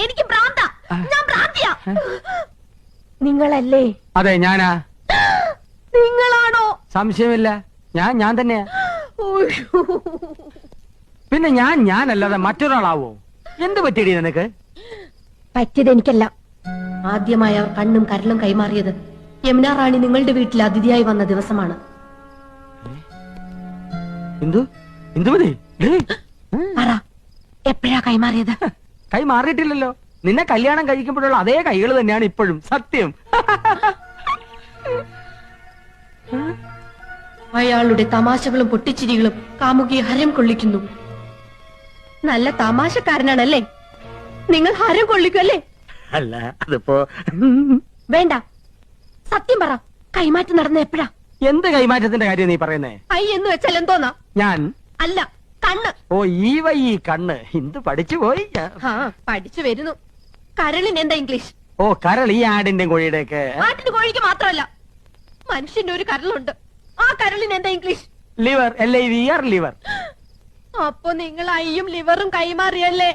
എനിക്ക് ഭ്രാന്താ. ഞാൻ ഭ്രാന്തിയാ. നിങ്ങളല്ലേ? അതെ, ഞാനാ. നിങ്ങളാണോ? സംശയമില്ല, ഞാൻ തന്നെയാ. പിന്നെ ഞാനല്ലാതെ മറ്റൊരാളാവോ? എന്ത് പറ്റിയടി നിനക്ക്? പറ്റിയത് എനിക്കല്ല. ആദ്യമായി അവർ കണ്ണും കരളും കൈമാറിയത് യമുന റാണി നിങ്ങളുടെ വീട്ടിൽ അതിഥിയായി വന്ന ദിവസമാണ്. പറ, എപ്പോഴാ കൈമാറിയത്? കൈ മാറിയിട്ടില്ലല്ലോ. നിന്നെ കല്യാണം കഴിക്കുമ്പോഴുള്ള അതേ കൈകൾ തന്നെയാണ് ഇപ്പോഴും. സത്യം. അയാളുടെ തമാശകളും പൊട്ടിച്ചിരികളും കാമുകിയെ ഹരം കൊള്ളിക്കുന്നു. നല്ല തമാശക്കാരനാണല്ലേ? നിങ്ങൾ ഹരം കൊള്ളിക്കുമല്ലേ? അല്ല, അതിപ്പോ വേണ്ട, സത്യം പറ. കൈമാറ്റം നടന്ന എപ്പോഴാ? എന്ത് കൈമാറ്റത്തിന്റെ കാര്യം നീ പറയുന്നേ? ഐ എന്ന് വെച്ചാൽ എന്തോന്നാ? ഞാൻ അല്ല, കണ്ണ്. ഓ, ഈ കണ്ണ്. എന്ത് പഠിച്ചു പോയി. പഠിച്ചു വരുന്നു. കരളിന് എന്താ ഇംഗ്ലീഷ്? ഓ, കരൾ. ഈ ആടിന്റെ കോഴിയുടെ ഒക്കെ. ആട്ടിന് കോഴിക്ക് മാത്രമല്ല, മനുഷ്യന്റെ ഒരു കരളുണ്ട്. ആ കരളിന് എന്താ ഇംഗ്ലീഷ്? ലിവർ. LIVR, liver. അപ്പൊ നിങ്ങൾ ഐയും ലിവറും കൈമാറിയല്ലേ?